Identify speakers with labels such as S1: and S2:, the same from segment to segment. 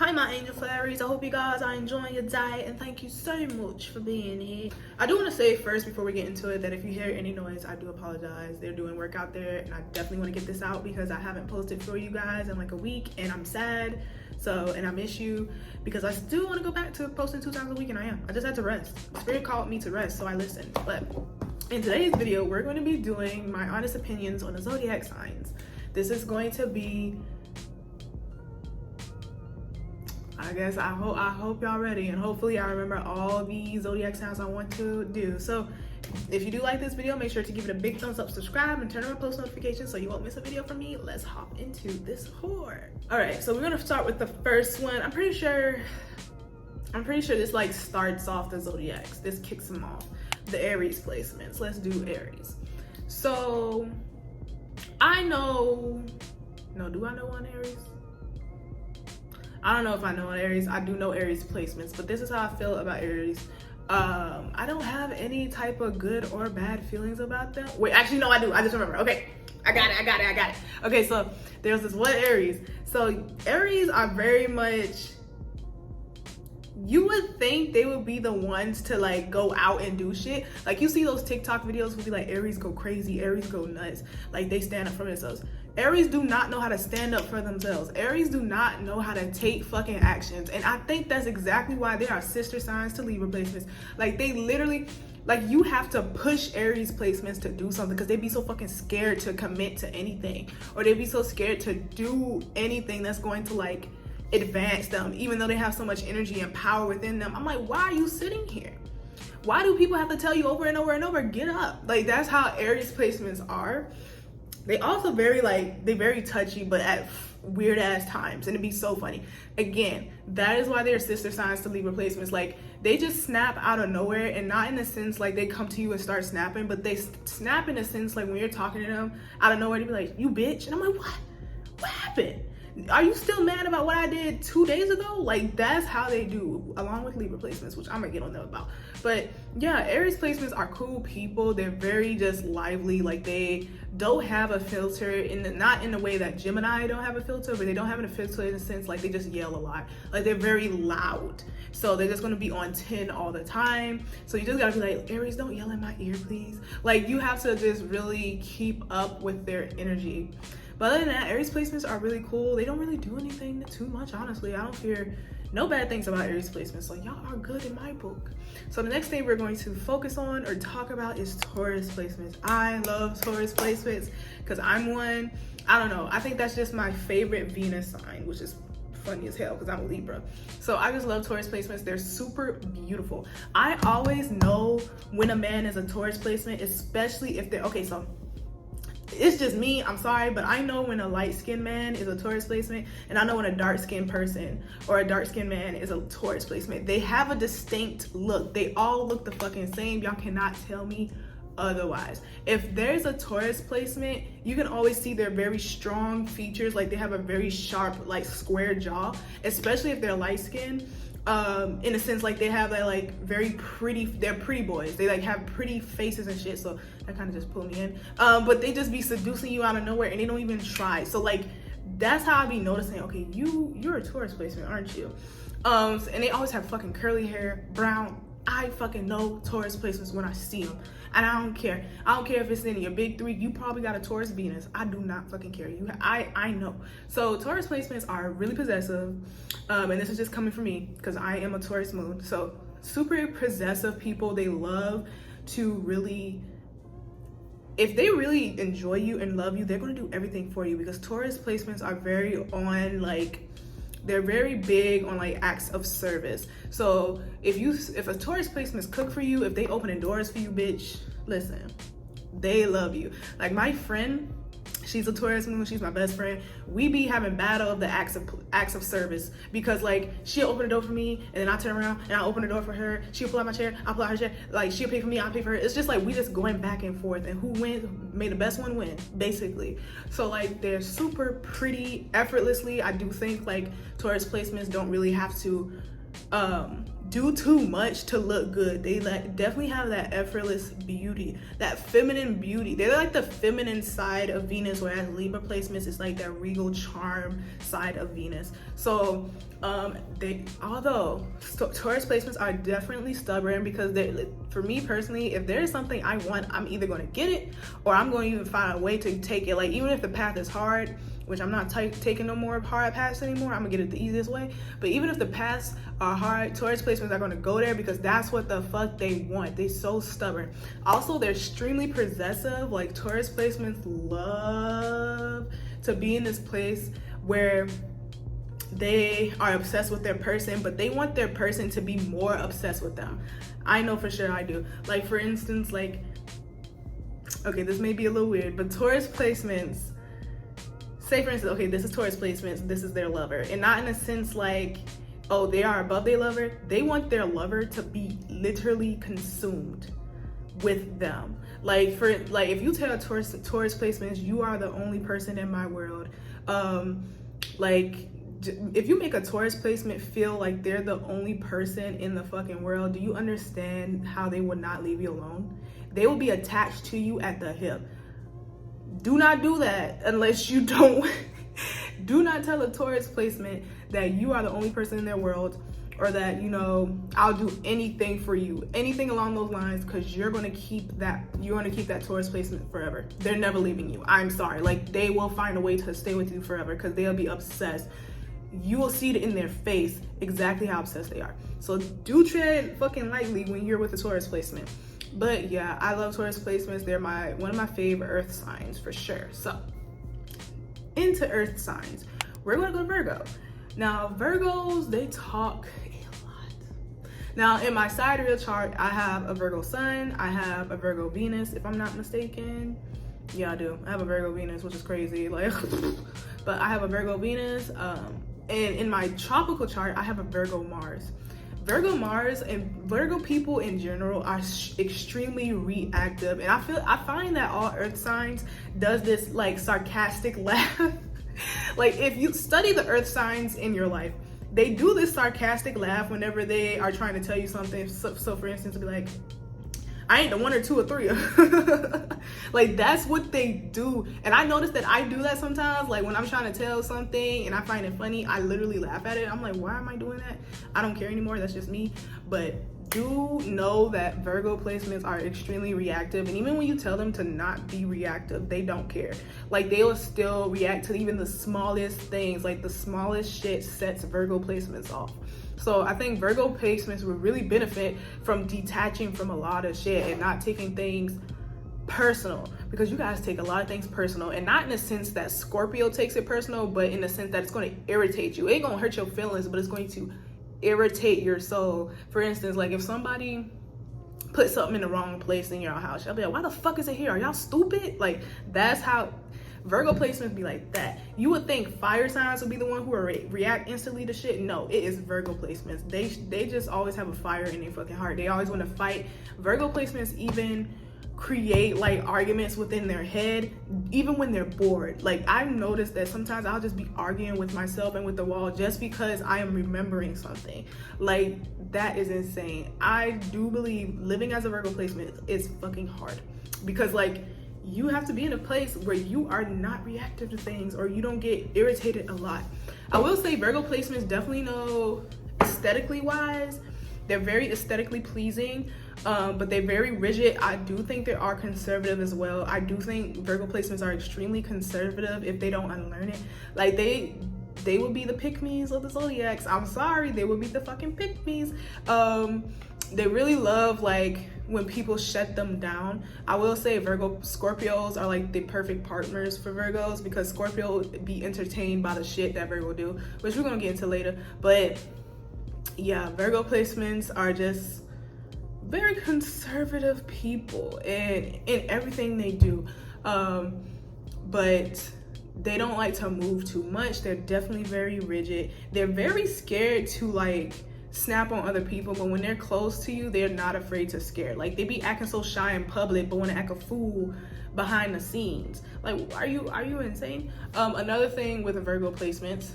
S1: Hi my angel fairies, I hope you guys are enjoying your day and thank you so much for being here. I do want to say first before we get into it that if you hear any noise, I do apologize. They're doing work out there and I definitely want to get this out because I haven't posted for you guys in like a week and I'm sad. And I miss you because I still want to go back to posting 2 times a week and I just had to rest. Spirit called me to rest, so I listened. But in today's video, we're going to be doing my honest opinions on the zodiac signs. This is going to be, I hope y'all ready, and hopefully I remember all the zodiac signs I want to do. So if you do like this video, make sure to give it a big thumbs up, subscribe, and turn on post notifications so you won't miss a video from me. Let's hop into this whore. All right, so we're gonna start with the first one. I'm pretty sure this like starts off the zodiacs. This kicks them off. The Aries placements. Let's do Aries. So do I know one Aries? I don't know if I know Aries. I do know Aries placements, but this is how I feel about Aries. I don't have any type of good or bad feelings about them. Wait, actually, no, I do. I just remember. Okay, I got it. Okay, so there's this one Aries. So Aries are very much, you would think they would be the ones to like go out and do shit. Like you see those TikTok videos would be like, Aries go crazy, Aries go nuts. Like they stand up for themselves. Aries do not know how to stand up for themselves. Aries do not know how to take fucking actions. And I think that's exactly why they are sister signs to Libra placements. Like they literally, like you have to push Aries placements to do something because they'd be so fucking scared to commit to anything. Or they'd be so scared to do anything that's going to like advance them, even though they have so much energy and power within them. I'm like, why are you sitting here? Why do people have to tell you over and over and over, get up? Like that's how Aries placements are. They also very touchy, but at weird ass times, and it'd be so funny. Again, that is why they're sister signs to Libra placements. Like they just snap out of nowhere, and not in the sense like they come to you and start snapping, but they snap in a sense like when you're talking to them out of nowhere, to be like, you bitch, and I'm like, what happened? Are you still mad about what I did 2 days ago? Like that's how they do, along with Libra placements, which I'm gonna get on them about. But yeah, Aries placements are cool people. They're very just lively. Like they don't have a filter not in the way that Gemini don't have a filter, but they don't have a filter in the sense like they just yell a lot. Like they're very loud. So they're just gonna be on 10 all the time. So you just gotta be like, Aries, don't yell in my ear, please. Like you have to just really keep up with their energy. But other than that, Aries placements are really cool. They don't really do anything too much, honestly. I don't hear no bad things about Aries placements. So y'all are good in my book. So the next thing we're going to focus on or talk about is Taurus placements. I love Taurus placements because I'm one. I don't know. I think that's just my favorite Venus sign, which is funny as hell because I'm a Libra. So I just love Taurus placements. They're super beautiful. I always know when a man is a Taurus placement, especially if they're, okay, so it's just me, I'm sorry, but I know when a light-skinned man is a Taurus placement, and I know when a dark-skinned person or a dark-skinned man is a Taurus placement. They have a distinct look. They all look the fucking same. Y'all cannot tell me otherwise. If there's a Taurus placement, you can always see their very strong features. Like they have a very sharp, like square jaw, especially if they're light-skinned. In a sense, like they have that like very pretty, they're pretty boys. They like have pretty faces and shit. So that kind of just pulled me in. But they just be seducing you out of nowhere and they don't even try. So like, that's how I be noticing, okay, you're a Taurus placement, aren't you? And they always have fucking curly hair, brown. I fucking know Taurus placements when I see them. And I don't care. I don't care if it's in your big 3. You probably got a Taurus Venus. I do not fucking care. I know. So Taurus placements are really possessive. And this is just coming from me because I am a Taurus moon. So super possessive people. They love to really, if they really enjoy you and love you, they're going to do everything for you because Taurus placements are very on like, they're very big on like acts of service. So if a Taurus placement cook for you, if they opening doors for you, bitch, listen, they love you. Like my friend, she's a Taurus moon, she's my best friend. We be having battle of the acts of service because like she'll open the door for me and then I turn around and I open the door for her. She'll pull out my chair, I'll pull out her chair. Like she'll pay for me, I'll pay for her. It's just like we just going back and forth and who wins, may the best one win, basically. So like they're super pretty effortlessly. I do think like Taurus placements don't really have to do too much to look good. They like definitely have that effortless beauty, that feminine beauty. They're like the feminine side of Venus, whereas Libra placements is like that regal charm side of Venus. So although Taurus placements are definitely stubborn, because for me personally, if there's something I want, I'm either going to get it or I'm going to even find a way to take it. Like, even if the path is hard, which I'm not taking no more hard paths anymore, I'm gonna get it the easiest way. But even if the paths are hard, Taurus placements are gonna go there because that's what the fuck they want. They're so stubborn. Also, they're extremely possessive. Like, Taurus placements love to be in this place where they are obsessed with their person, but they want their person to be more obsessed with them. I know for sure I do. Like, for instance, like, okay, this may be a little weird, but Taurus placements, say for instance, okay, this is Taurus placements, this is their lover, and not in a sense like, oh, they are above their lover. They want their lover to be literally consumed with them. Like, if you tell Taurus placements, you are the only person in my world, like, if you make a Taurus placement feel like they're the only person in the fucking world, do you understand how they would not leave you alone? They will be attached to you at the hip. Do not do that unless you don't. Do not tell a Taurus placement that you are the only person in their world, or that, you know, I'll do anything for you, anything along those lines, because you're going to keep that Taurus placement forever. They're never leaving you. I'm sorry. Like, they will find a way to stay with you forever because they'll be obsessed. You will see it in their face exactly how obsessed they are. So do tread fucking lightly when you're with a Taurus placement. But yeah, I love Taurus placements. They're one of my favorite earth signs for sure. So into earth signs, we're gonna go to Virgo. Now, Virgos, they talk a lot. Now, in my sidereal chart, I have a Virgo sun, I have a Virgo Venus, if I'm not mistaken. Yeah, I do. I have a Virgo Venus, which is crazy. Like, but I have a Virgo Venus. And in my tropical chart, I have a Virgo Mars. Virgo Mars and Virgo people in general are extremely reactive, and I find that all earth signs does this like sarcastic laugh. Like, if you study the earth signs in your life, they do this sarcastic laugh whenever they are trying to tell you something. So for instance, to be like, I ain't the one or two or three. Like, that's what they do. And I noticed that I do that sometimes. Like, when I'm trying to tell something and I find it funny, I literally laugh at it. I'm like, why am I doing that? I don't care anymore. That's just me. But do know that Virgo placements are extremely reactive. And even when you tell them to not be reactive, they don't care. Like, they will still react to even the smallest things. Like, the smallest shit sets Virgo placements off. So I think Virgo placements would really benefit from detaching from a lot of shit and not taking things personal, because you guys take a lot of things personal, and not in the sense that Scorpio takes it personal, but in the sense that it's going to irritate you. It ain't going to hurt your feelings, but it's going to irritate your soul. For instance, like, if somebody put something in the wrong place in your house, I'll be like, why the fuck is it here? Are y'all stupid? Like, that's how Virgo placements be like that. You would think fire signs would be the one who react instantly to shit. No, it is Virgo placements. They just always have a fire in their fucking heart. They always want to fight. Virgo placements even create like arguments within their head, even when they're bored. Like, I've noticed that sometimes I'll just be arguing with myself and with the wall just because I am remembering something. Like, that is insane. I do believe living as a Virgo placement is fucking hard, because like, you have to be in a place where you are not reactive to things, or you don't get irritated a lot. I will say Virgo placements definitely know, aesthetically wise, they're very aesthetically pleasing, but they're very rigid. I do think they are conservative as well. I do think Virgo placements are extremely conservative if they don't unlearn it. Like, they would be the pick-me's of the zodiacs. I'm sorry, they would be the fucking pick-me's. They really love like when people shut them down. I will say Scorpios are like the perfect partners for Virgos, because Scorpio be entertained by the shit that Virgo do, which we're gonna get into later. But yeah, Virgo placements are just very conservative people in everything they do. But they don't like to move too much. They're definitely very rigid. They're very scared to like snap on other people, but when they're close to you, they're not afraid to scare. Like, they be acting so shy in public, but want to act a fool behind the scenes. Like, are you insane? Another thing with the Virgo placements,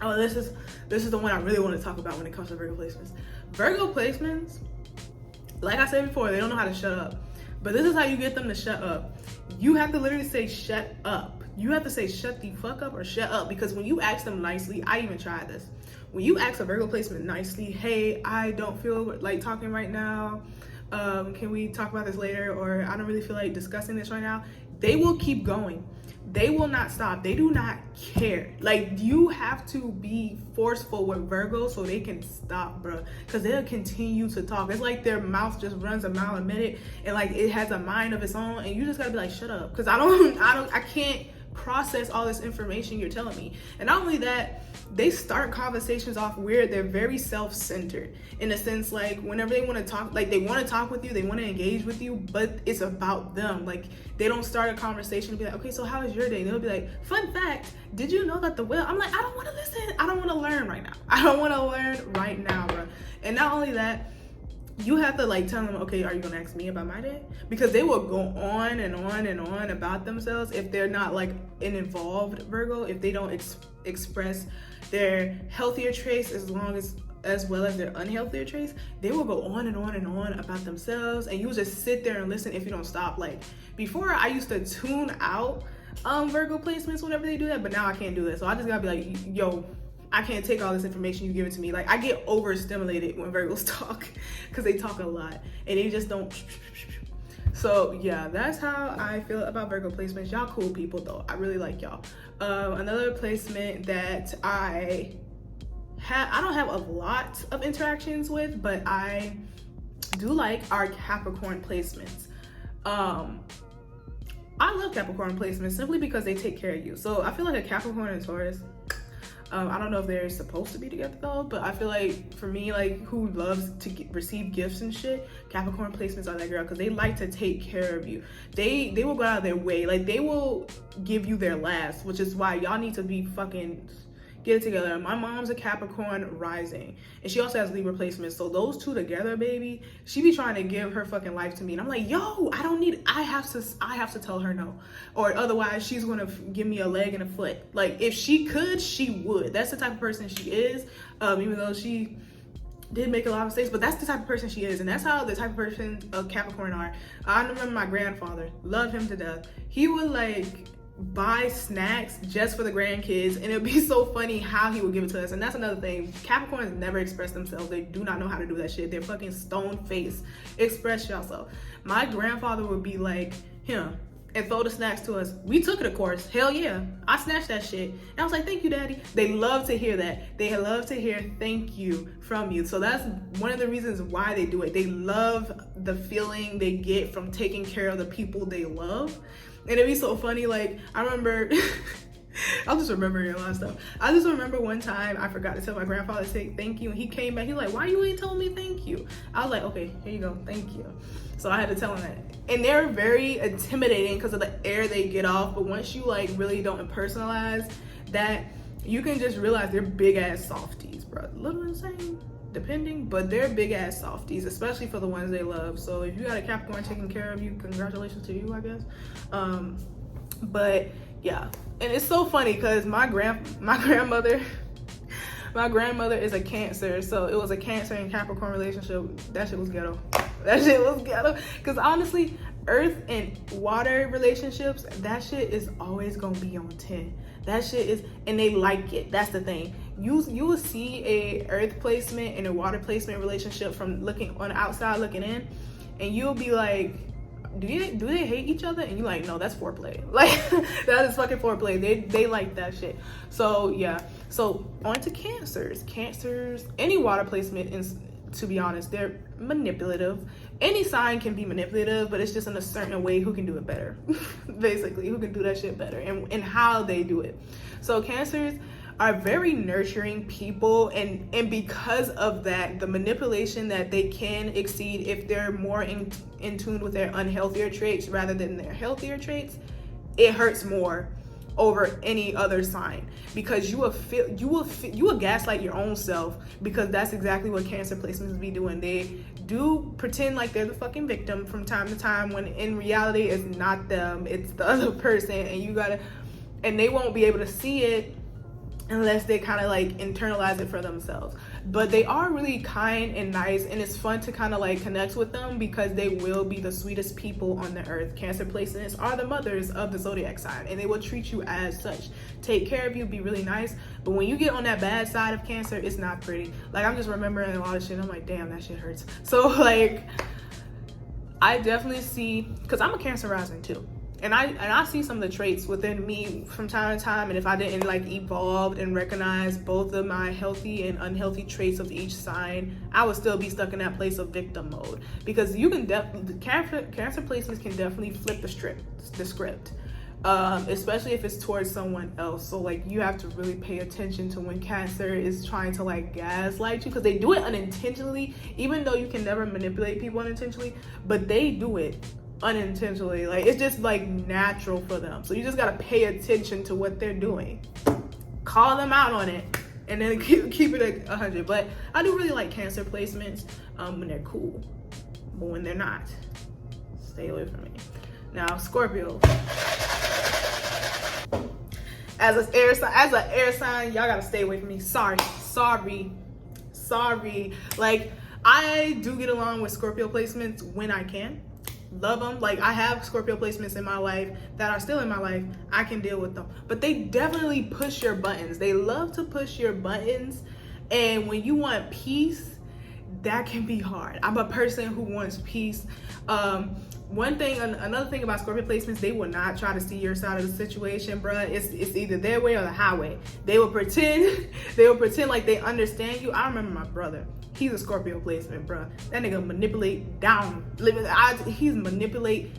S1: Oh, this is the one I really want to talk about when it comes to Virgo placements. Virgo placements, like I said before, they don't know how to shut up. But this is how you get them to shut up. You have to literally say shut up. You have to say shut the fuck up or shut up, because when you ask them nicely, I even tried this. When you ask a Virgo placement nicely, hey, I don't feel like talking right now. Can we talk about this later? Or I don't really feel like discussing this right now. They will keep going. They will not stop. They do not care. Like, you have to be forceful with Virgo so they can stop, bro. Because they'll continue to talk. It's like their mouth just runs a mile a minute, and like it has a mind of its own, and you just gotta be like, shut up. Because I can't process all this information you're telling me. And not only that, they start conversations off weird. They're very self-centered in a sense, like whenever they want to talk, like they want to talk with you, they want to engage with you, but it's about them. Like, they don't start a conversation and be like, okay, so how was your day? They'll be like, fun fact, did you know that the whale? I'm like, I don't want to listen. I don't want to learn right now. I don't want to learn right now, bro. And not only that, you have to like tell them, okay, are you gonna ask me about my day? Because they will go on and on and on about themselves if they're not like an involved Virgo, if they don't express their healthier traits as well as their unhealthier traits. They will go on and on and on about themselves, and you just sit there and listen if you don't stop. Like, before I used to tune out Virgo placements whenever they do that, but now I can't do that. So I just gotta be like, yo, I can't take all this information you give it to me. Like, I get overstimulated when Virgos talk because they talk a lot and they just don't. So yeah, that's how I feel about Virgo placements. Y'all cool people though. I really like y'all. Another placement that I don't have a lot of interactions with, but I do like are Capricorn placements. I love Capricorn placements simply because they take care of you. So I feel like a Capricorn and Taurus, I don't know if they're supposed to be together though, but I feel like for me, like, who loves to receive gifts and shit, Capricorn placements are that girl, because they like to take care of you. They will go out of their way, like they will give you their last, which is why y'all need to be fucking get it together. My mom's a Capricorn rising, and she also has Libra placements. So those two together, baby, she be trying to give her fucking life to me, and I'm like, yo, I have to tell her no, or otherwise she's gonna give me a leg and a foot. Like, if she could, she would. That's the type of person she is. Even though she did make a lot of mistakes, but that's the type of person she is, and that's how the type of person of Capricorn are. I remember my grandfather, love him to death. He would like buy snacks just for the grandkids, and it'd be so funny how he would give it to us. And that's another thing, Capricorns never express themselves. They do not know how to do that shit. They're fucking stone face. Express yourself. My grandfather would be like him and throw the snacks to us. We took it, of course. Hell yeah, I snatched that shit, and I was like, thank you, daddy. They love to hear that. They love to hear thank you from you. So that's one of the reasons why they do it. They love the feeling they get from taking care of the people they love. And it'd be so funny, like, I remember, I'm just remembering a lot of stuff. I just remember one time I forgot to tell my grandfather to say thank you, and he came back, he was like, why you ain't telling me thank you? I was like, okay, here you go, thank you. So I had to tell him that. And they're very intimidating because of the air they get off, but once you like really don't personalize that, you can just realize they're big ass softies, bro. A little insane, depending, but they're big ass softies, especially for the ones they love. So if you got a Capricorn taking care of you, congratulations to you, I guess. But yeah, and it's so funny because my grandmother is a Cancer, so it was a Cancer and Capricorn relationship. That shit was ghetto. Because honestly, earth and water relationships, that shit is always gonna be on 10. That shit is, and they like it. That's the thing. You will see a earth placement and a water placement relationship from looking on the outside looking in, and you'll be like, do they hate each other? And you're like, no, that's foreplay. Like, that is fucking foreplay. They like that shit. So yeah. So on to Cancers. Cancers, any water placement is, to be honest, they're manipulative. Any sign can be manipulative, but it's just in a certain way who can do it better. Basically, who can do that shit better and how they do it. So Cancers are very nurturing people, and because of that, the manipulation that they can exceed if they're more in tune with their unhealthier traits rather than their healthier traits, it hurts more over any other sign, because you will gaslight your own self, because that's exactly what Cancer placements be doing. They do pretend like they're the fucking victim from time to time, when in reality it's not them, it's the other person, and they won't be able to see it unless they kind of like internalize it for themselves. But they are really kind and nice, and it's fun to kind of like connect with them because they will be the sweetest people on the earth. Cancer placements are the mothers of the zodiac sign, and they will treat you as such, take care of you, be really nice. But when you get on that bad side of Cancer, it's not pretty. Like, I'm just remembering a lot of shit, I'm like, damn, that shit hurts. So like, I definitely see, because I'm a Cancer rising too, and I see some of the traits within me from time to time, and if I didn't like evolve and recognize both of my healthy and unhealthy traits of each sign, I would still be stuck in that place of victim mode. Because you can cancer placements can definitely flip the script, especially if it's towards someone else. So like, you have to really pay attention to when Cancer is trying to like gaslight you, because they do it unintentionally, even though you can never manipulate people unintentionally, but they do it unintentionally. Like, it's just like natural for them. So you just gotta pay attention to what they're doing, call them out on it, and then keep it at 100. But I do really like Cancer placements when they're cool, but when they're not, stay away from me. Now, Scorpio, as an air sign, y'all gotta stay away from me. Sorry. Like, I do get along with Scorpio placements when I can. Love them. Like, I have Scorpio placements in my life that are still in my life. I can deal with them, but they definitely push your buttons. They love to push your buttons, and when you want peace, that can be hard. I'm a person who wants peace. Another thing about Scorpio placements, they will not try to see your side of the situation, bruh. It's either their way or the highway. They will pretend like they understand you. I remember my brother. He's a Scorpio placement, bruh. That nigga manipulate down. He's manipulate.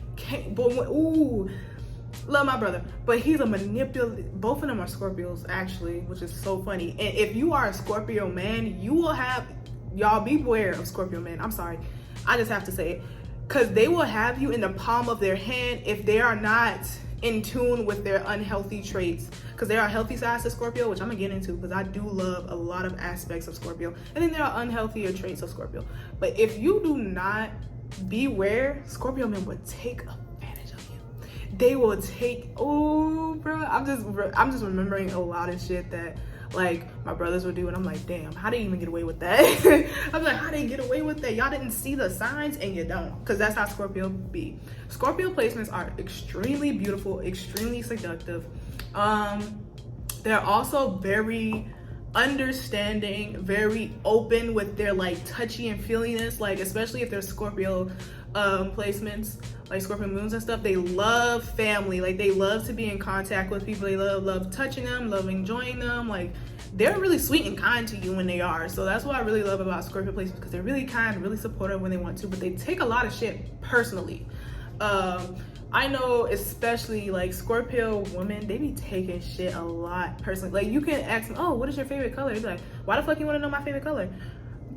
S1: Love my brother, but he's a manipulate. Both of them are Scorpios, actually, which is so funny. And if you are a Scorpio man, you will have, y'all beware of Scorpio men. I'm sorry, I just have to say it, because they will have you in the palm of their hand if they are not in tune with their unhealthy traits. Because there are healthy sides to Scorpio, which I'm gonna get into, because I do love a lot of aspects of Scorpio, and then there are unhealthier traits of Scorpio. But if you do not beware, Scorpio men will take advantage of you. They will take, oh bro, I'm just remembering a lot of shit that like my brothers would do, and I'm like, damn, how they even get away with that? I'm like, how they get away with that? Y'all didn't see the signs, and you don't, because that's how Scorpio be. Scorpio placements are extremely beautiful, extremely seductive. They're also very understanding, very open with their like touchy and feeliness, like especially if they're Scorpio placements, like Scorpio moons and stuff. They love family, like they love to be in contact with people. They love touching them, love enjoying them. Like, they're really sweet and kind to you when they are. So that's what I really love about Scorpio placements, because they're really kind, really supportive when they want to, but they take a lot of shit personally. I know, especially like Scorpio women, they be taking shit a lot personally. Like, you can ask them, oh, what is your favorite color? They're like, why the fuck you want to know my favorite color?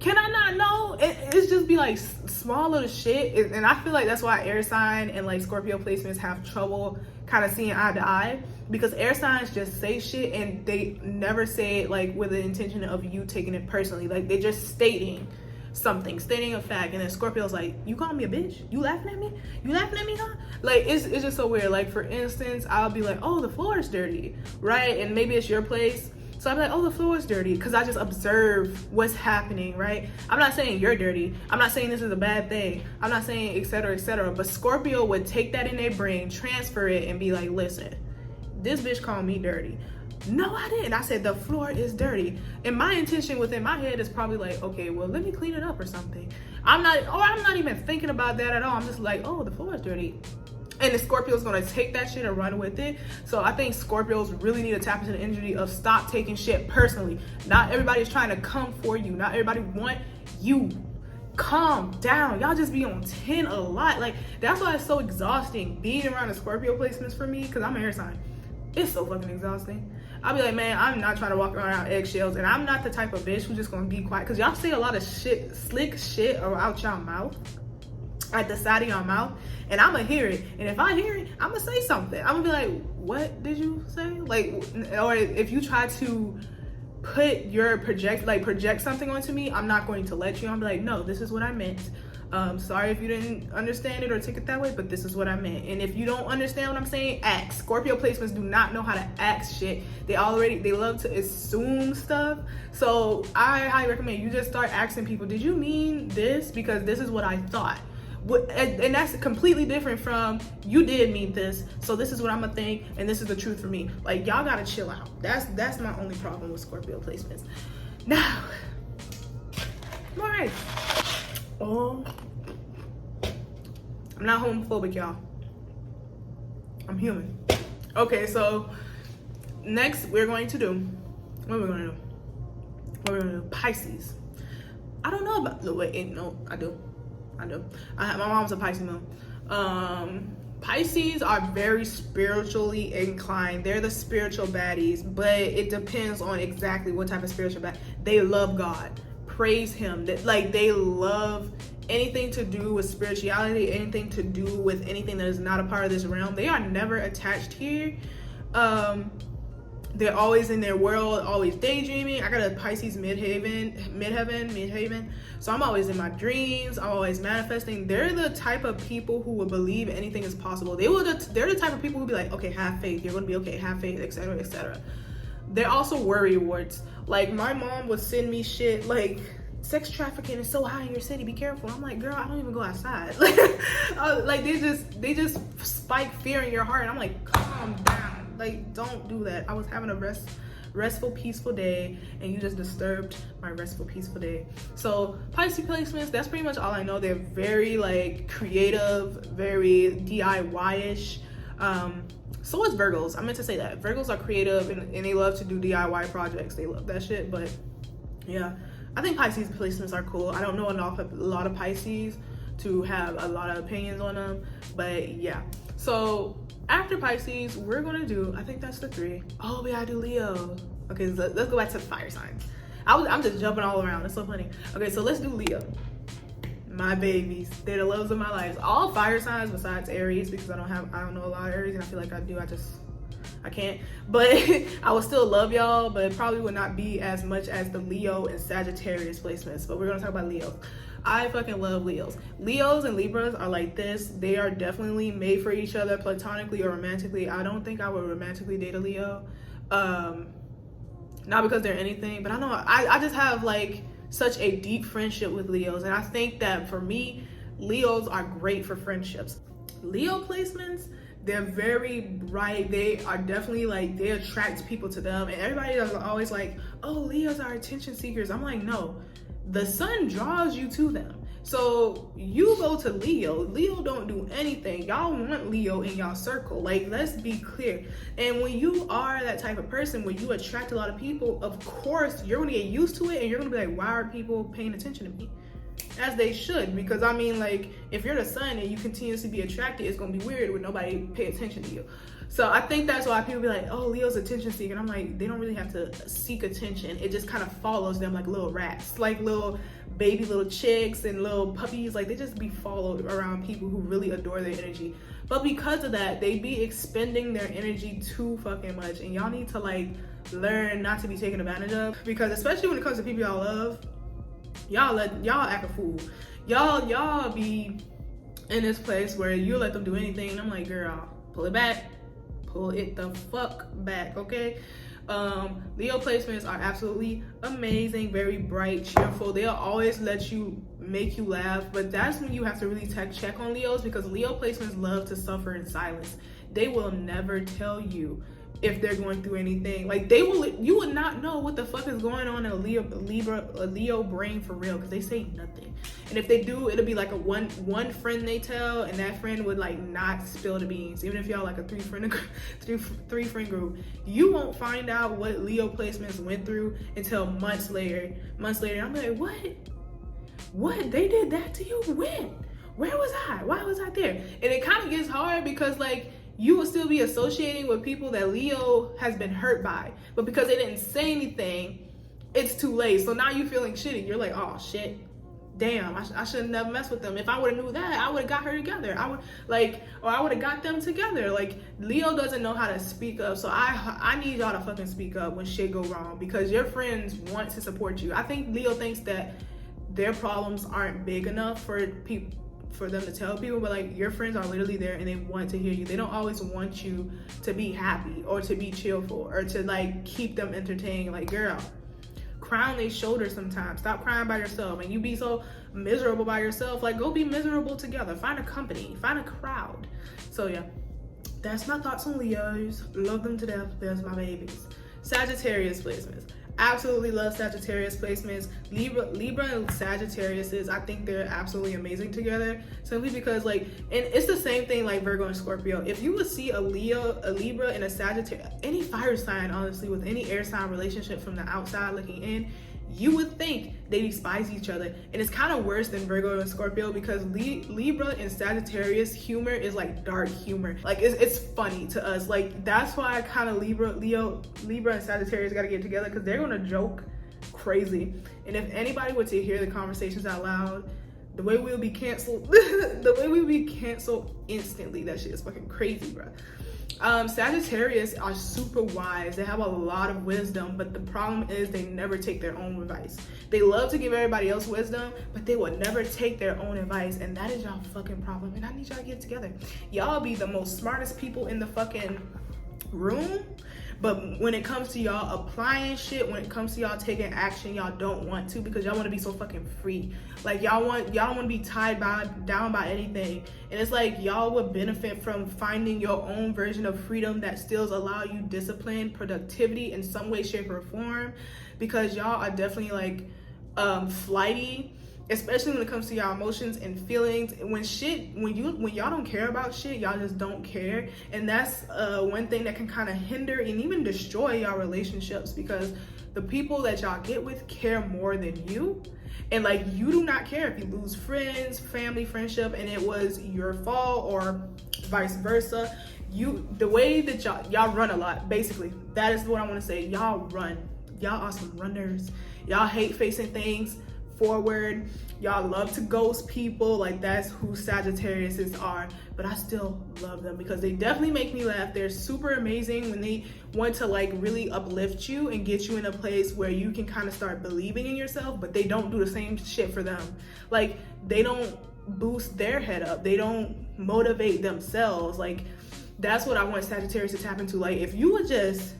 S1: Can I not know? It's just be like small little shit. And I feel like that's why air sign and like Scorpio placements have trouble kind of seeing eye to eye, because air signs just say shit and they never say it like with the intention of you taking it personally. Like, they're just stating something, stating a fact, and then Scorpio's like, you calling me a bitch? You laughing at me? You laughing at me, huh? Like, it's just so weird. Like, for instance, I'll be like, oh, the floor is dirty, right? And maybe it's your place, so I'm like, oh, the floor is dirty, because I just observe what's happening, right? I'm not saying you're dirty, I'm not saying this is a bad thing, I'm not saying etc., but Scorpio would take that in their brain, transfer it, and be like, listen, this bitch called me dirty. No, I didn't. I said the floor is dirty. And my intention within my head is probably like, okay, well, let me clean it up or something. I'm not even thinking about that at all. I'm just like, oh, the floor is dirty. And the Scorpio's gonna take that shit and run with it. So I think Scorpios really need to tap into the energy of stop taking shit personally. Not everybody's trying to come for you. Not everybody want you. Calm down. Y'all just be on 10 a lot. Like, that's why it's so exhausting being around the Scorpio placements for me, because I'm an air sign. It's so fucking exhausting. I'll be like, man, I'm not trying to walk around eggshells, and I'm not the type of bitch who's just gonna be quiet, because y'all say a lot of shit, slick shit out y'all mouth, at the side of your mouth, and I'm gonna hear it. And if I hear it, I'm gonna say something. I'm gonna be like, what did you say? Like, or if you try to put your project something onto me, I'm not going to let you. I'm like, no, this is what I meant. Sorry if you didn't understand it or take it that way, but this is what I meant. And if you don't understand what I'm saying, ask. Scorpio placements do not know how to ask shit. They love to assume stuff. So I highly recommend you just start asking people, did you mean this? Because this is what I thought. And that's completely different from, you did mean this, so this is what I'm gonna think, and this is the truth for me. Like, y'all gotta chill out. That's my only problem with Scorpio placements. Now, all right. Oh, I'm not homophobic, y'all. I'm human. Okay, so next we're going to do, what are we gonna do? We're gonna do Pisces. I don't know about, no, I do. My mom's a Pisces mom. Pisces are very spiritually inclined. They're the spiritual baddies, but it depends on exactly what type of spiritual bad. They love God, praise him. They love anything to do with spirituality, anything to do with anything that is not a part of this realm. They are never attached here. They're always in their world, always daydreaming. I got a Pisces midheaven. So I'm always in my dreams. I'm always manifesting. They're the type of people who will believe anything is possible. They're the type of people who be like, okay, have faith. You're gonna be okay. Have faith, etc., etc. They're also worry warts. Like, my mom would send me shit like, sex trafficking is so high in your city, be careful. I'm like, girl, I don't even go outside. Like they just spike fear in your heart. And I'm like, calm down. Like, don't do that. I was having a restful, peaceful day, and you just disturbed my restful, peaceful day. So Pisces placements, that's pretty much all I know. They're very like creative, very DIY-ish. So is Virgos. I meant to say that. Virgos are creative and they love to do DIY projects. They love that shit. But yeah, I think Pisces placements are cool. I don't know a lot of Pisces to have a lot of opinions on them, but yeah. So after Pisces, we're gonna do, I think that's the 3. Oh, we gotta do Leo. Okay, so let's go back to the fire signs. I'm just jumping all around. It's so funny. Okay, so let's do Leo. My babies, they're the loves of my life. All fire signs besides Aries, because I don't know a lot of Aries, and I feel like I can't. But I would still love y'all, but it probably would not be as much as the Leo and Sagittarius placements. But we're gonna talk about Leo. I fucking love Leos. Leos and Libras are like this. They are definitely made for each other, platonically or romantically. I don't think I would romantically date a Leo. Not because they're anything, but I know I just have like such a deep friendship with Leos. And I think that for me, Leos are great for friendships. Leo placements, they're very bright. They are definitely like, they attract people to them. And everybody is always like, oh, Leos are attention seekers. I'm like, no. The sun draws you to them. So you go to Leo. Leo don't do anything. Y'all want Leo in y'all circle. Like, let's be clear. And when you are that type of person, when you attract a lot of people, of course, you're going to get used to it. And you're going to be like, why are people paying attention to me? As they should. Because, I mean, like, if you're the sun and you continuously be attracted, it's going to be weird when nobody pay attention to you. So I think that's why people be like, oh, Leo's attention seeking. And I'm like, they don't really have to seek attention. It just kind of follows them like little rats, like little chicks and little puppies. Like, they just be followed around people who really adore their energy. But because of that, they be expending their energy too fucking much. And y'all need to like learn not to be taken advantage of, because especially when it comes to people y'all love, y'all act a fool. Y'all be in this place where you let them do anything. And I'm like, girl, pull it back. Pull it the fuck back, okay? Leo placements are absolutely amazing, very bright, cheerful. They'll always make you laugh, but that's when you have to really check on Leos, because Leo placements love to suffer in silence. They will never tell you if they're going through anything. Like, you would not know what the fuck is going on in a Leo brain for real, because they say nothing. And if they do, it'll be like a one friend they tell, and that friend would like not spill the beans. Even if y'all like a three friend group, you won't find out what Leo placements went through until months later. I'm like, what? They did that to you? When? Where was I? Why was I there? And it kind of gets hard because like, you will still be associating with people that Leo has been hurt by, but because they didn't say anything, it's too late. So now you're feeling shitty. You're like, oh shit, damn, I should have never messed with them. If I would have knew that, I would have got her together. I would have got them together. Like, Leo doesn't know how to speak up. So I need y'all to fucking speak up when shit go wrong, because your friends want to support you. I think Leo thinks that their problems aren't big enough for people, for them to tell people, but like your friends are literally there and they want to hear you. They don't always want you to be happy or to be cheerful or to like keep them entertained. Like, girl, cry on their shoulders sometimes. Stop crying by yourself. And you be so miserable by yourself, like go be miserable together. Find a company, find a crowd. So yeah, that's my thoughts on Leos. Love them to death. There's my babies. Sagittarius placements. Absolutely love Sagittarius placements. Libra and Sagittarius I think they're absolutely amazing together, simply because like, and it's the same thing like Virgo and Scorpio. If you would see a Leo, a Libra, and a Sagittarius, any fire sign, honestly, with any air sign relationship from the outside looking in, you would think they despise each other. And it's kind of worse than Virgo and Scorpio, because Libra and Sagittarius humor is like dark humor. Like it's funny to us. Like that's why kind of Libra and Sagittarius got to get together, because they're gonna joke crazy. And if anybody were to hear the conversations out loud, the way we'll be canceled, the way we'll be canceled instantly, that shit is fucking crazy, bro. Sagittarius are super wise. They have a lot of wisdom, but the problem is they never take their own advice. They love to give everybody else wisdom, but they will never take their own advice, and that is y'all fucking problem. And I need y'all to get together. Y'all be the most smartest people in the fucking room, but when it comes to y'all applying shit, when it comes to y'all taking action, y'all don't want to, because y'all want to be so fucking free. Like y'all don't want to be tied down by anything. And it's like y'all would benefit from finding your own version of freedom that still allow you discipline, productivity in some way, shape, or form, because y'all are definitely like flighty, especially when it comes to y'all emotions and feelings. When y'all don't care about shit, y'all just don't care. And that's one thing that can kind of hinder and even destroy y'all relationships, because the people that y'all get with care more than you. And like, you do not care if you lose friends, family, friendship, and it was your fault, or vice versa. The way that y'all run a lot, basically, that is what I want to say. Y'all run. Y'all are some runners. Y'all hate facing things forward. Y'all love to ghost people. Like, that's who Sagittariuses are. But I still love them, because they definitely make me laugh. They're super amazing when they want to like really uplift you and get you in a place where you can kind of start believing in yourself, but they don't do the same shit for them. Like, they don't boost their head up. They don't motivate themselves. Like, that's what I want Sagittarius to tap into. Like, if you would just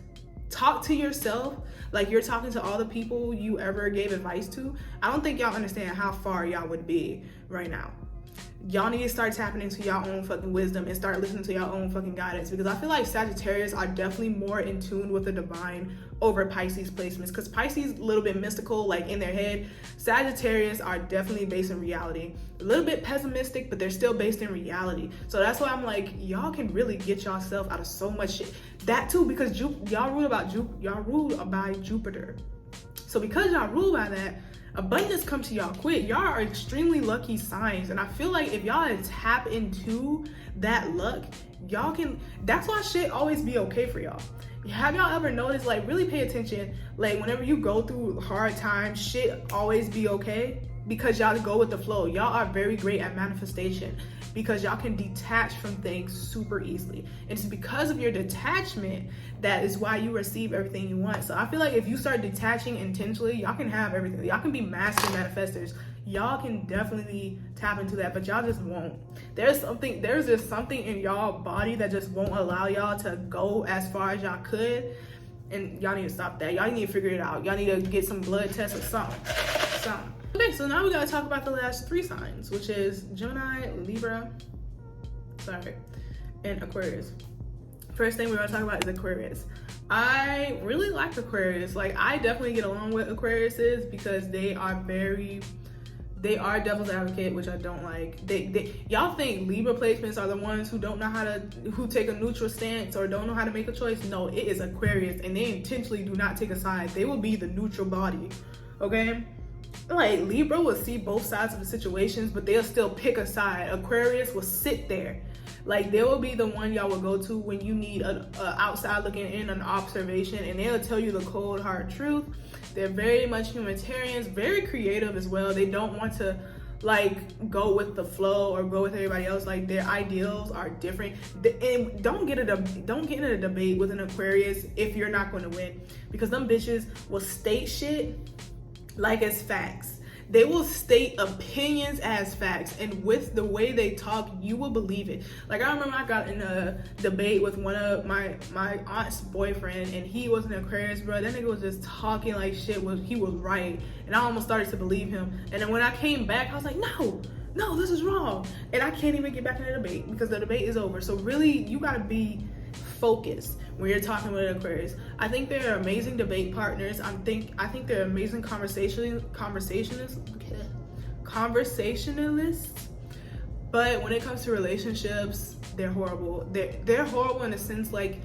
S1: talk to yourself like you're talking to all the people you ever gave advice to, I don't think y'all understand how far y'all would be right now. Y'all need to start tapping into y'all own fucking wisdom and start listening to y'all own fucking guidance, because I feel like Sagittarius are definitely more in tune with the divine over Pisces placements, because Pisces a little bit mystical, like in their head. Sagittarius are definitely based in reality, a little bit pessimistic, but they're still based in reality. So that's why I'm like, y'all can really get yourself out of so much shit. That too, because y'all rule by Jupiter. So because y'all rule by that, abundance comes to y'all quick. Y'all are extremely lucky signs, and I feel like if y'all tap into that luck, y'all can. That's why shit always be okay for y'all. Have y'all ever noticed, like, really pay attention, like whenever you go through hard times, shit always be okay, because y'all go with the flow. Y'all are very great at manifestation, because y'all can detach from things super easily. And it's because of your detachment that is why you receive everything you want. So I feel like if you start detaching intentionally, y'all can have everything. Y'all can be master manifestors. Y'all can definitely tap into that, but y'all just won't. There's just something in y'all body that just won't allow y'all to go as far as y'all could. And y'all need to stop that. Y'all need to figure it out. Y'all need to get some blood tests or something. Okay, so now we gotta talk about the last three signs, which is Gemini, Libra, and Aquarius. First thing we're gonna talk about is Aquarius. I really like Aquarius. Like, I definitely get along with Aquariuses, because they are devil's advocate, which I don't like. Y'all think Libra placements are the ones who don't know who take a neutral stance or don't know how to make a choice? No, it is Aquarius, and they intentionally do not take a side. They will be the neutral body, okay? Like, Libra will see both sides of the situations, but they'll still pick a side. Aquarius will sit there. Like, they will be the one y'all will go to when you need an outside looking in, an observation, and they'll tell you the cold hard truth. They're very much humanitarians, very creative as well. They don't want to like go with the flow or go with everybody else. Like, their ideals are different. And don't get in a debate with an Aquarius if you're not going to win, because them bitches will state shit like it's facts. They will state opinions as facts, and with the way they talk, you will believe it. Like, I remember I got in a debate with one of my aunt's boyfriend, and he was an Aquarius, bro. That nigga was just talking like shit. He was right, and I almost started to believe him. And then when I came back, I was like, no, this is wrong. And I can't even get back in the debate because the debate is over. So really, you gotta be focused when you're talking with an Aquarius. I think they're amazing debate partners. I think they're amazing conversationalists. But when it comes to relationships, they're horrible. They're horrible in a sense, like,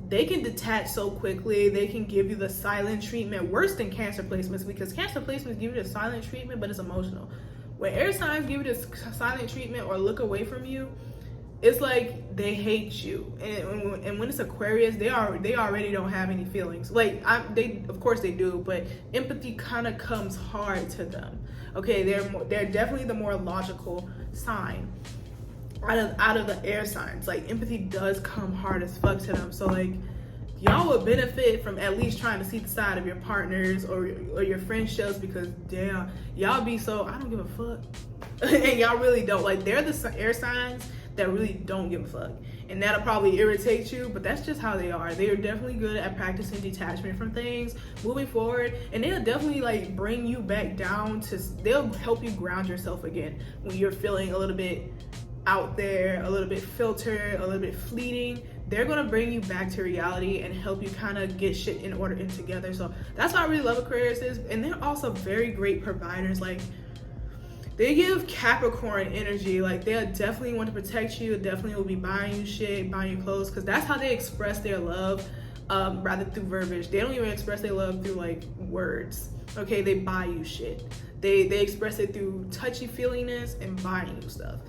S1: they can detach so quickly. They can give you the silent treatment, worse than Cancer placements, because Cancer placements give you the silent treatment, but it's emotional. When air signs give you this silent treatment or look away from you, it's like they hate you. And when it's Aquarius, they already don't have any feelings. Like, they of course they do, but empathy kind of comes hard to them. Okay, they're definitely the more logical sign out of the air signs. Like, empathy does come hard as fuck to them. So like, y'all would benefit from at least trying to see the side of your partners or your friendships, because damn, y'all be so, I don't give a fuck. And y'all really don't. Like, they're the air signs that really don't give a fuck, and that'll probably irritate you, but that's just how they are. They are definitely good at practicing detachment from things, moving forward, and they'll definitely like bring you back down to, they'll help you ground yourself again when you're feeling a little bit out there, a little bit filtered, a little bit fleeting. They're gonna bring you back to reality and help you kind of get shit in order and together. So that's why I really love Aquarius is, and they're also very great providers. Like, they give Capricorn energy. Like, they'll definitely want to protect you, definitely will be buying you shit, buying you clothes, because that's how they express their love, rather through verbiage. They don't even express their love through like words. Okay, they buy you shit. They express it through touchy feelingness and buying you stuff.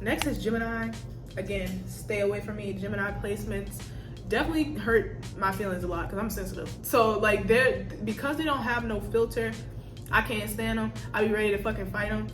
S1: Next is Gemini. Again, stay away from me. Gemini placements definitely hurt my feelings a lot because I'm sensitive. So like, because they don't have no filter, I can't stand them. I be ready to fucking fight them.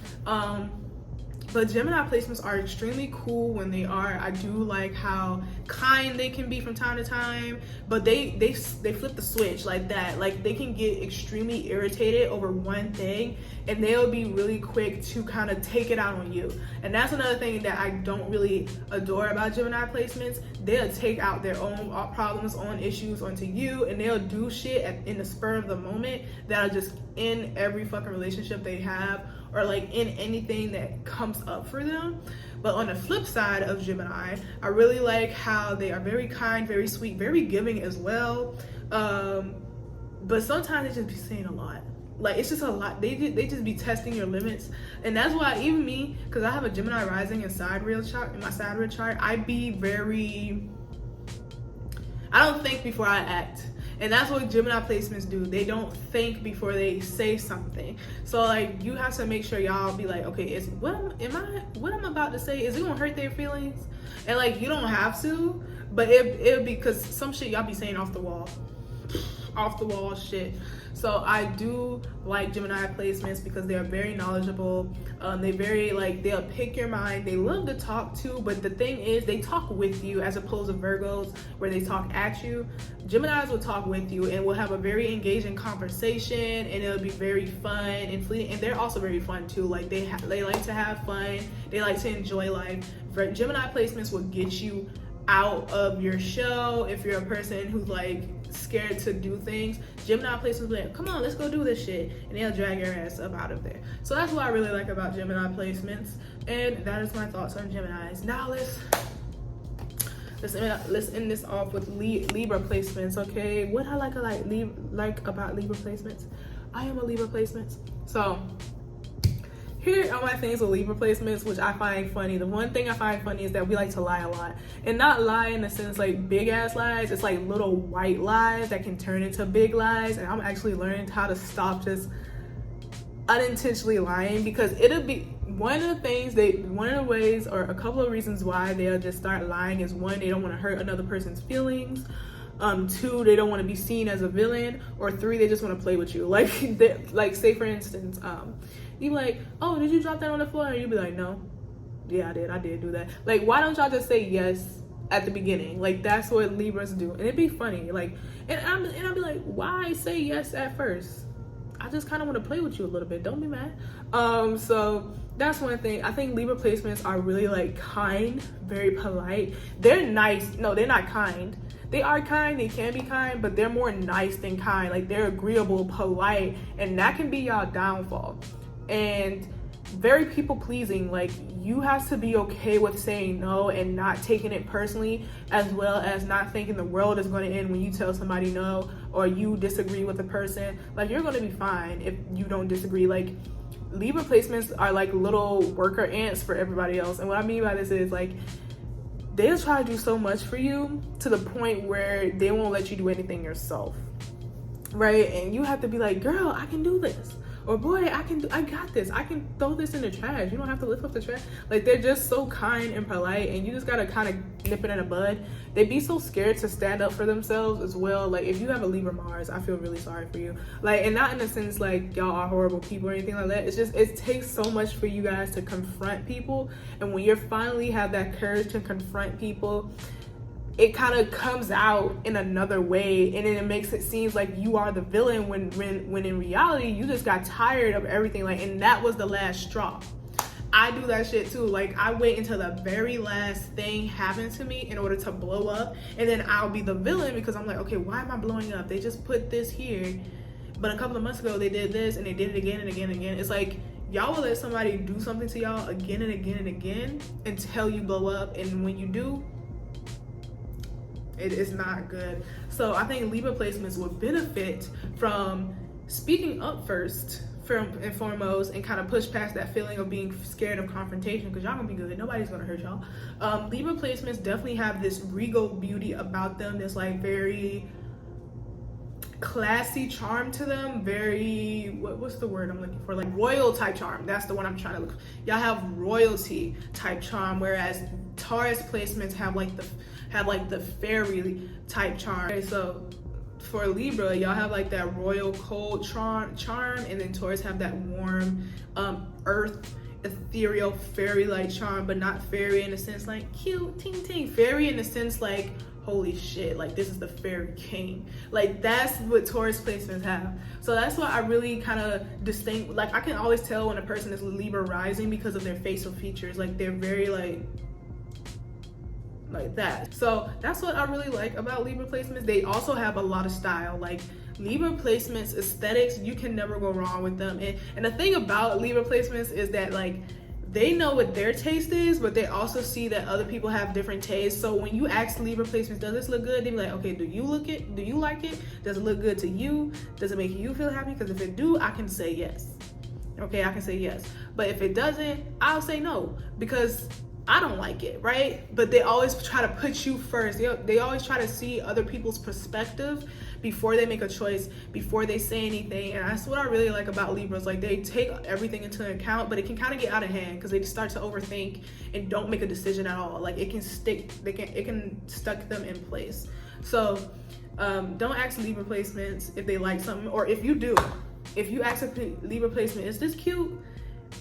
S1: But Gemini placements are extremely cool when they are. I do like how kind they can be from time to time, but they flip the switch like that. Like, they can get extremely irritated over one thing, and they'll be really quick to kind of take it out on you. And that's another thing that I don't really adore about Gemini placements. They'll take out their own problems, own issues onto you, and they'll do shit in the spur of the moment that'll just end every fucking relationship they have, or like in anything that comes up for them. But on the flip side of Gemini, I really like how they are very kind, very sweet, very giving as well. But sometimes they just be saying a lot. Like, it's just a lot. They just be testing your limits. And that's why even me, because I have a Gemini rising in my sidereal chart, I don't think before I act. And that's what Gemini placements do. They don't think before they say something. So like, you have to make sure y'all be like, okay, what I'm about to say, is it gonna hurt their feelings? And like, you don't have to, but it'll be, because some shit y'all be saying off the wall shit. So I do like Gemini placements because they're very knowledgeable. They'll pick your mind. They love to talk too, but the thing is, they talk with you as opposed to Virgos where they talk at you. Geminis will talk with you and will have a very engaging conversation, and it'll be very fun and fleeting. And they're also very fun too. Like, they like to have fun. They like to enjoy life. Gemini placements will get you out of your shell if you're a person who's like scared to do things. Gemini placements will be like, come on, let's go do this shit, and they'll drag your ass up out of there. So that's what I really like about Gemini placements, and that is my thoughts on Geminis. Now let's end this off with Libra placements. Okay, what I like about Libra placements, I am a Libra placements. So here are my things with Libra placements, which I find funny. The one thing I find funny is that we like to lie a lot. And not lie in the sense like big ass lies. It's like little white lies that can turn into big lies. And I'm actually learning how to stop just unintentionally lying, because it'll be one of the ways or a couple of reasons why they'll just start lying is, one, they don't want to hurt another person's feelings. Two, they don't want to be seen as a villain. Or three, they just want to play with you. Like say for instance, you be like, oh, did you drop that on the floor? And you be like, no. Yeah, I did do that. Like, why don't y'all just say yes at the beginning? Like, that's what Libras do. And it'd be funny. Like, and I'll be like, why say yes at first? I just kind of want to play with you a little bit. Don't be mad. So that's one thing. I think Libra placements are really like kind, very polite. They're nice. No, they're not kind. They are kind, they can be kind, but they're more nice than kind. Like, they're agreeable, polite, and that can be y'all downfall. And very people pleasing. Like, you have to be okay with saying no and not taking it personally, as well as not thinking the world is going to end when you tell somebody no or you disagree with a person. Like, you're going to be fine if you don't disagree. Like, Libra placements are like little worker ants for everybody else. And what I mean by this is, like, they'll try to do so much for you to the point where they won't let you do anything yourself, right? And you have to be like, girl, I can do this. Or boy, I got this. I can throw this in the trash. You don't have to lift up the trash. Like, they're just so kind and polite, and you just gotta kind of nip it in the bud. They be so scared to stand up for themselves as well. Like, if you have a Libra Mars, I feel really sorry for you. Like, and not in the sense like y'all are horrible people or anything like that. It's just, it takes so much for you guys to confront people. And when you finally have that courage to confront people, it kind of comes out in another way, and then it makes it seem like you are the villain when in reality you just got tired of everything. Like, and that was the last straw. I do that shit too. Like, I wait until the very last thing happens to me in order to blow up, and then I'll be the villain because I'm like, okay, why am I blowing up? They just put this here, but a couple of months ago they did this, and they did it again and again and again. It's like, y'all will let somebody do something to y'all again and again and again until you blow up, and when you do, it is not good. So I think Libra placements would benefit from speaking up first and foremost, and kind of push past that feeling of being scared of confrontation, because y'all gonna be good. Nobody's gonna hurt y'all. Libra placements definitely have this regal beauty about them that's like very classy charm to them. Very, what's the word I'm looking for? Like royal type charm. That's the one I'm trying to look for. Y'all have royalty type charm, whereas Taurus placements have like the fairy type charm. Okay, so for Libra, y'all have like that royal cold charm, and then Taurus have that warm earth, ethereal, fairy-like charm, but not fairy in the sense like cute, ting ting. Fairy in the sense like, holy shit, like this is the fairy king. Like, that's what Taurus placements have. So that's why I really kind of like, I can always tell when a person is Libra rising because of their facial features. Like, they're very like that. So that's what I really like about Libra placements. They also have a lot of style. Like, Libra placements, aesthetics, you can never go wrong with them. And the thing about Libra placements is that, like, they know what their taste is, but they also see that other people have different tastes. So when you ask Libra placements, does this look good? They be like, okay, do you like it? Does it look good to you? Does it make you feel happy? Because if it do, I can say yes. Okay, I can say yes. But if it doesn't, I'll say no, because I don't like it, right? But they always try to put you first. They always try to see other people's perspective before they make a choice, before they say anything. And that's what I really like about Libras. Like, they take everything into account, but it can kind of get out of hand because they start to overthink and don't make a decision at all. Like, it can stuck them in place. So don't ask Libra placements if they like something, or if you do, if you ask a Libra placement, is this cute?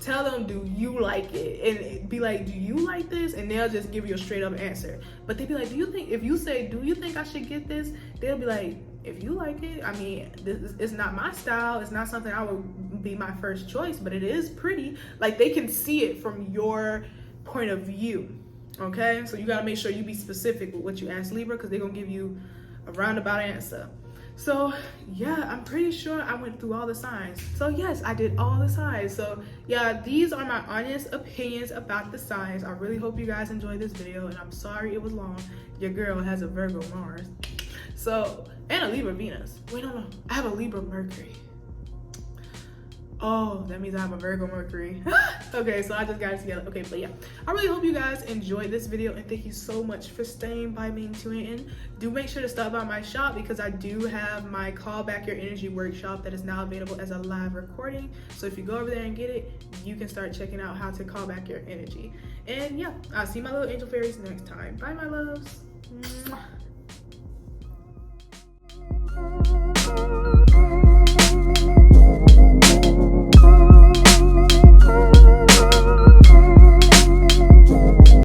S1: Tell them, do you like it? And be like, do you like this? And they'll just give you a straight up answer. But they'll be like, if you say, do you think I should get this? They'll be like, if you like it, I mean, it's not my style. It's not something I would be my first choice, but it is pretty. Like, they can see it from your point of view. Okay? So you got to make sure you be specific with what you ask Libra, because they're going to give you a roundabout answer. So yeah, I'm pretty sure I went through all the signs. So yes, I did all the signs. So yeah, these are my honest opinions about the signs. I really hope you guys enjoyed this video, and I'm sorry it was long. Your girl has a Virgo Mars. So, and a Libra Venus. Wait, no, I have a Libra Mercury. Oh, that means I have a Virgo Mercury. Okay, so I just got it together. Okay, but yeah, I really hope you guys enjoyed this video, and thank you so much for staying by me and tuning in. Do make sure to stop by my shop, because I do have my Call Back Your Energy workshop that is now available as a live recording. So if you go over there and get it, you can start checking out how to call back your energy. And yeah, I'll see my little angel fairies next time. Bye, my loves.